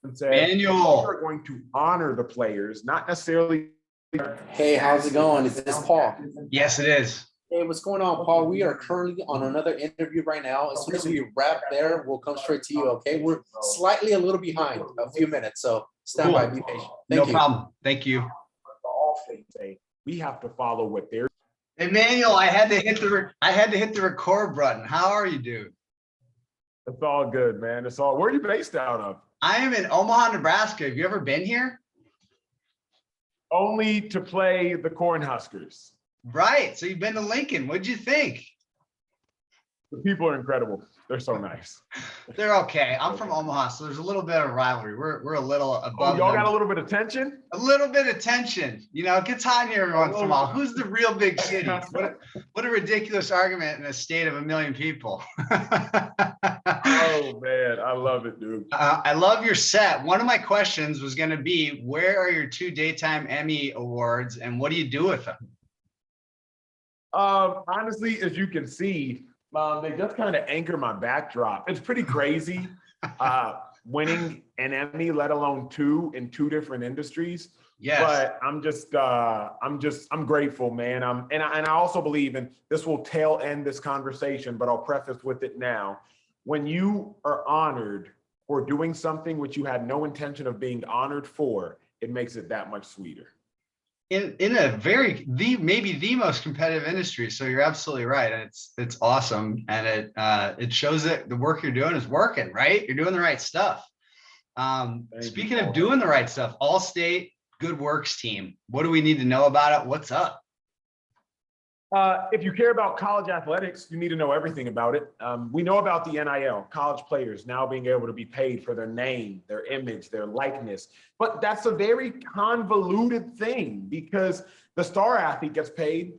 and said, we Manuel. are going to honor the players, not necessarily. Hey, how's it going? Is this Paul? Yes, it is. Hey, what's going on, Paul? We are currently on another interview right now. As soon as we wrap there, we'll come straight to you, okay? We're slightly a little behind, a few minutes, so stand by, be patient. Thank you. No problem. Thank you. We have to follow what they're. Emmanuel, I had to hit the record button. How are you, dude? It's all good, man. It's all. Where are you based out of? I am in Omaha, Nebraska. Have you ever been here? Only to play the Corn Huskers. Right. So you've been to Lincoln. What'd you think? The people are incredible. They're so nice. They're okay. I'm from Omaha, so there's a little bit of rivalry. We're a little above. Y'all got a little bit of tension? A little bit of tension. You know, it gets hot here every once in a while. Who's the real big city? What a ridiculous argument in a state of 1 million people. Oh, man. I love it, dude. I love your set. One of my questions was going to be, where are your 2 daytime Emmy Awards and what do you do with them? Honestly, as you can see, they just kind of anchor my backdrop. It's pretty crazy winning an Emmy, let alone 2 in 2 different industries. Yes. But I'm grateful, man. And I also believe, and this will tail end this conversation, but I'll preface with it now. When you are honored for doing something which you had no intention of being honored for, it makes it that much sweeter. In a maybe the most competitive industry. So you're absolutely right. It's awesome. And it shows that the work you're doing is working, right? You're doing the right stuff. Speaking of doing the right stuff, Allstate Good Works team. What do we need to know about it? What's up? If you care about college athletics, you need to know everything about it. We know about the NIL, college players now being able to be paid for their name, their image, their likeness. But that's a very convoluted thing because the star athlete gets paid.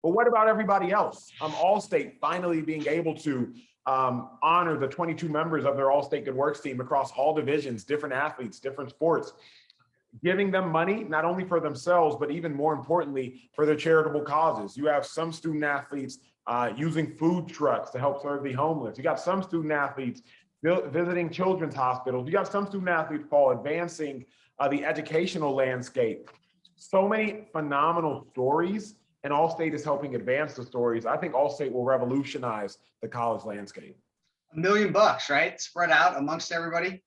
But what about everybody else? Allstate finally being able to honor the 22 members of their Allstate Good Works team across all divisions, different athletes, different sports, giving them money, not only for themselves, but even more importantly, for their charitable causes. You have some student athletes using food trucks to help serve the homeless. You got some student athletes visiting children's hospitals. You got some student athletes, Paul, advancing the educational landscape. So many phenomenal stories, and Allstate is helping advance the stories. I think Allstate will revolutionize the college landscape. $1 million, right? Spread out amongst everybody.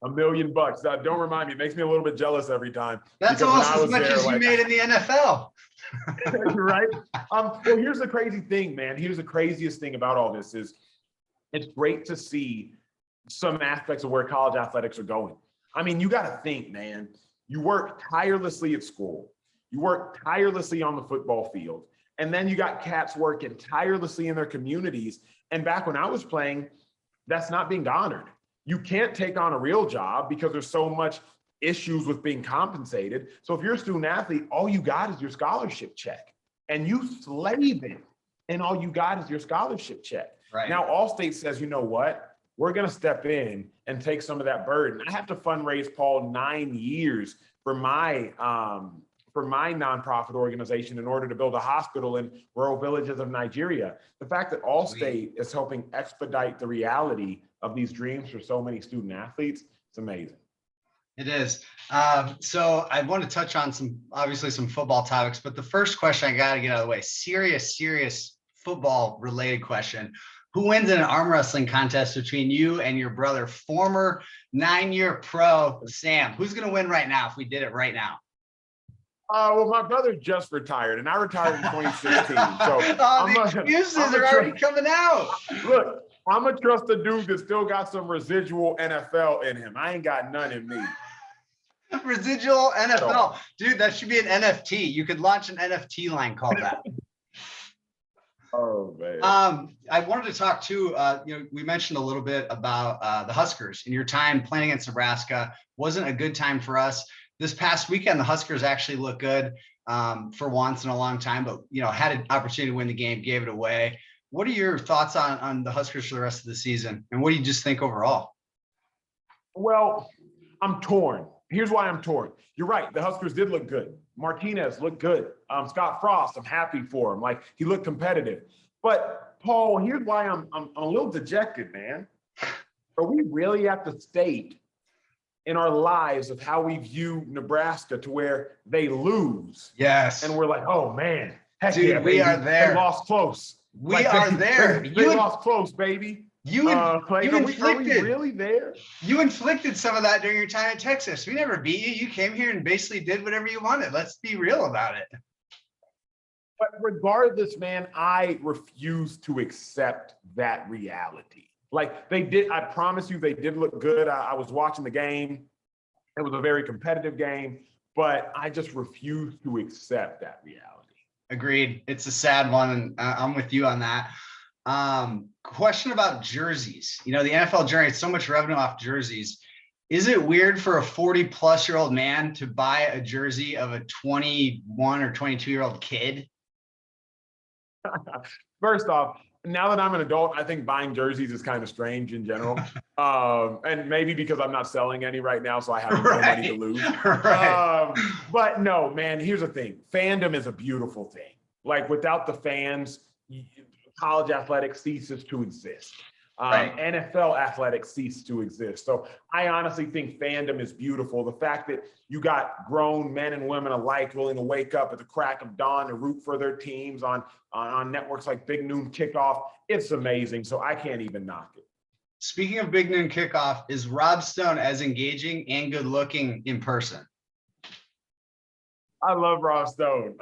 $1 million. Don't remind me. It makes me a little bit jealous every time. That's almost as much as you made in the NFL. Right? Well, here's the crazy thing, man. Here's the craziest thing about all this is it's great to see some aspects of where college athletics are going. I mean, you got to think, man. You work tirelessly at school. You work tirelessly on the football field. And then you got cats working tirelessly in their communities. And back when I was playing, that's not being honored. You can't take on a real job because there's so much issues with being compensated. So if you're a student athlete, all you got is your scholarship check and you slave it. And all you got is your scholarship check. Right. Now, Allstate says, you know what? We're going to step in and take some of that burden. I have to fundraise, Paul, 9 years for my nonprofit organization in order to build a hospital in rural villages of Nigeria. The fact that Allstate is helping expedite the reality of these dreams for so many student athletes, it's amazing. It is. So I want to touch on obviously some football topics, but the first question I got to get out of the way, serious football related question. Who wins in an arm wrestling contest between you and your brother, former 9-year pro Sam? Who's going to win right now if we did it right now? Well, my brother just retired, and I retired in 2016. So the excuses are already coming out. Look, I'm gonna trust a dude that still got some residual NFL in him. I ain't got none in me. Residual NFL, dude. That should be an NFT. You could launch an NFT line called that. Oh man. I wanted to talk too. We mentioned a little bit about the Huskers. In your time playing against Nebraska, wasn't a good time for us. This past weekend, the Huskers actually looked good for once in a long time, but had an opportunity to win the game, gave it away. What are your thoughts on the Huskers for the rest of the season? And what do you just think overall? Well, I'm torn. Here's why I'm torn. You're right. The Huskers did look good. Martinez looked good. Scott Frost, I'm happy for him. Like, he looked competitive. But Paul, here's why I'm a little dejected, man. are we really at the state in our lives of how we view Nebraska to where they lose? Yes. And we're like, oh man, heck Dude, yeah, we baby. are there. They lost close. We Like, are there. They lost close, baby. Are we inflicted. Really there? You inflicted some of that during your time at Texas. We never beat you. You came here and basically did whatever you wanted. Let's be real about it. But regardless, man, I refuse to accept that reality. Like they did, I promise you, they did look good. I was watching the game. It was a very competitive game, but I just refuse to accept that reality. Agreed. It's a sad one, and I'm with you on that. Question about jerseys. You know, the NFL generates so much revenue off jerseys. Is it weird for a 40-plus-year-old man to buy a jersey of a 21 or 22-year-old kid? First off, now that I'm an adult, I think buying jerseys is kind of strange in general. And maybe because I'm not selling any right now, so I have no money to lose. But no, man, here's the thing. Fandom is a beautiful thing. Like without the fans, college athletics ceases to exist. NFL athletics cease to exist. So I honestly think fandom is beautiful. The fact that you got grown men and women alike willing to wake up at the crack of dawn to root for their teams on networks like Big Noon Kickoff, it's amazing. So I can't even knock it. Speaking of Big Noon Kickoff, is Rob Stone as engaging and good looking in person? I love Rob Stone.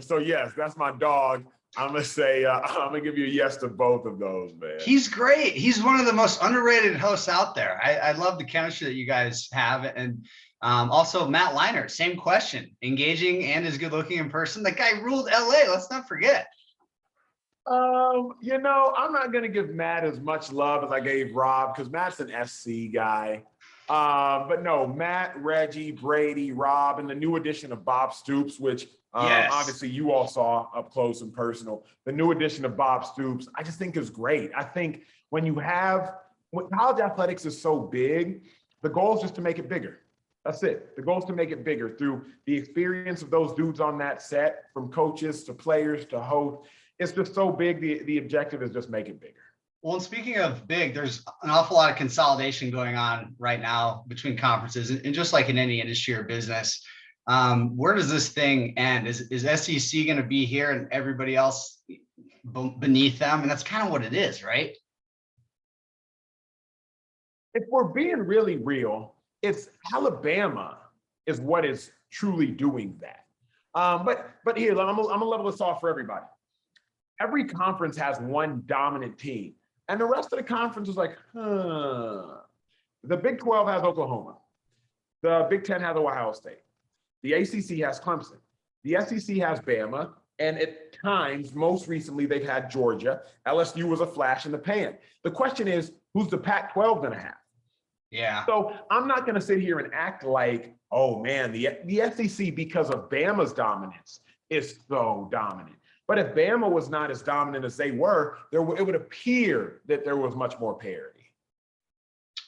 So yes, that's my dog. I'm gonna say I'm gonna give you a yes to both of those, man. He's great. He's one of the most underrated hosts out there. I love the chemistry that you guys have, and also Matt Leinart, same question, engaging and is good looking in person. That guy ruled LA. Let's not forget. You know, I'm not gonna give Matt as much love as I gave Rob because Matt's an SC guy. But no, Matt, Reggie, Brady, Rob, and the new addition of Bob Stoops, which obviously you all saw up close and personal. The new addition of Bob Stoops, I just think is great. I think when college athletics is so big, the goal is just to make it bigger. That's it. The goal is to make it bigger through the experience of those dudes on that set, from coaches to players to hosts. It's just so big. The objective is just make it bigger. Well, and speaking of big, there's an awful lot of consolidation going on right now between conferences, and just like in any industry or business. Where does this thing end? Is SEC going to be here and everybody else beneath them? And that's kind of what it is, right? If we're being really real, it's Alabama is what is truly doing that. But here, I'm gonna level this off for everybody. Every conference has one dominant team, and the rest of the conference is like, The Big 12 has Oklahoma. The Big 10 has Ohio State. The ACC has Clemson. The SEC has Bama. And at times, most recently, they've had Georgia. LSU was a flash in the pan. The question is, who's the Pac-12 going to have? Yeah. So I'm not going to sit here and act like, oh, man, the SEC, because of Bama's dominance, is so dominant. But if Bama was not as dominant as they were, it would appear that there was much more parity.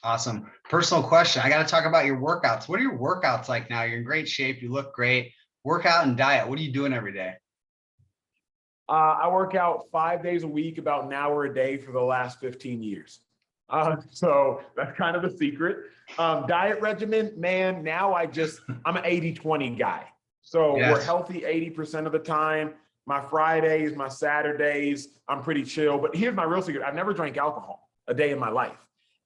Awesome. Personal question. I got to talk about your workouts. What are your workouts like now? You're in great shape. You look great. Workout and diet. What are you doing every day? I work out 5 days a week, about an hour a day for the last 15 years. So that's kind of the secret. Diet regimen, man, now I'm an 80-20 guy. So We're healthy 80% of the time. My Fridays, my Saturdays, I'm pretty chill. But here's my real secret. I've never drank alcohol a day in my life.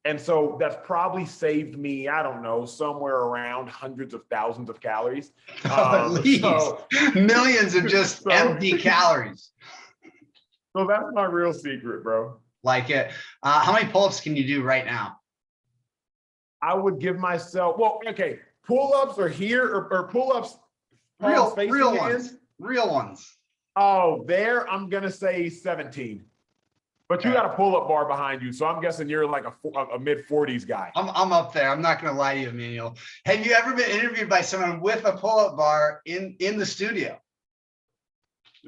And so that's probably saved me, I don't know, somewhere around hundreds of thousands of calories. At least millions of just empty calories. So that's my real secret, bro. Like it. How many pull-ups can you do right now? I would give myself, pull-ups are here or pull-ups. Real ones. Oh, there, I'm going to say 17. But you got a pull-up bar behind you, so I'm guessing you're like a mid-40s guy. I'm up there. I'm not going to lie to you, Emmanuel. Have you ever been interviewed by someone with a pull-up bar in the studio?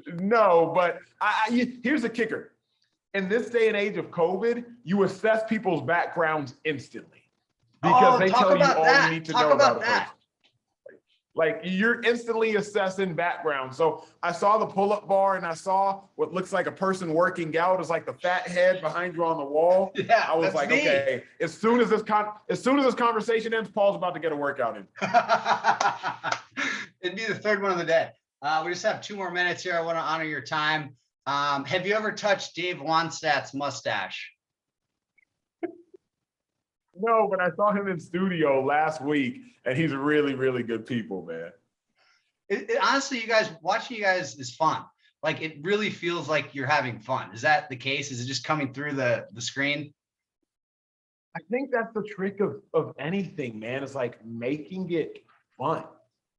No, but here's the kicker. In this day and age of COVID, you assess people's backgrounds instantly because they tell you all you need to know about it. Like you're instantly assessing background. So I saw the pull-up bar and I saw what looks like a person working out. It's like the fat head behind you on the wall. Yeah, I was that's like, me. okay, as soon as this conversation ends, Paul's about to get a workout in. It'd be the third one of the day. We just have 2 more minutes here. I want to honor your time. Have you ever touched Dave Wannstedt's mustache? No, but I saw him in studio last week, and he's really, really good people, man. Honestly, you guys, watching you guys is fun. Like, it really feels like you're having fun. Is that the case? Is it just coming through the screen? I think that's the trick of anything, man. It's like making it fun.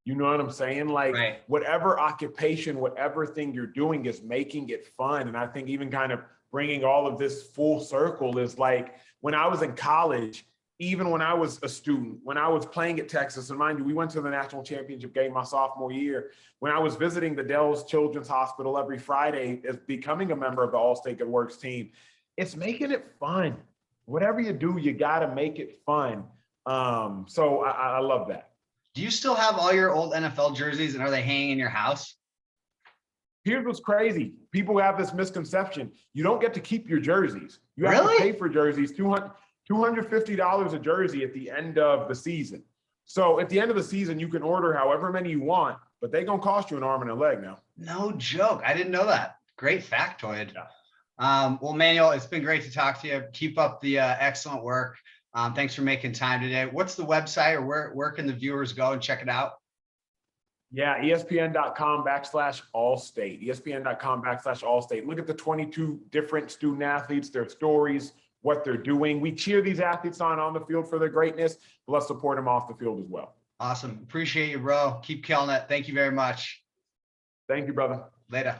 You know what I'm saying? Like Right. whatever occupation, whatever thing you're doing is making it fun. And I think even kind of bringing all of this full circle is like when I was in college, even when I was a student, when I was playing at Texas, and mind you, we went to the national championship game my sophomore year, when I was visiting the Dells Children's Hospital every Friday as becoming a member of the Allstate Good Works team, it's making it fun. Whatever you do, you got to make it fun. So I love that. Do you still have all your old NFL jerseys, and are they hanging in your house? Here's what's crazy. People have this misconception. You don't get to keep your jerseys. You have Really? to pay for jerseys, $250 a jersey at the end of the season. So at the end of the season, you can order however many you want, but they're going to cost you an arm and a leg now. No joke. I didn't know that. Great factoid. Yeah. Well, Emmanuel, it's been great to talk to you. Keep up the excellent work. Thanks for making time today. What's the website, or where can the viewers go and check it out? Yeah, ESPN.com/Allstate. ESPN.com/Allstate. Look at the 22 different student athletes, their stories, what they're doing. We cheer these athletes on the field for their greatness, but let's support them off the field as well. Awesome. Appreciate you, bro. Keep killing it. Thank you very much. Thank you, brother. Later.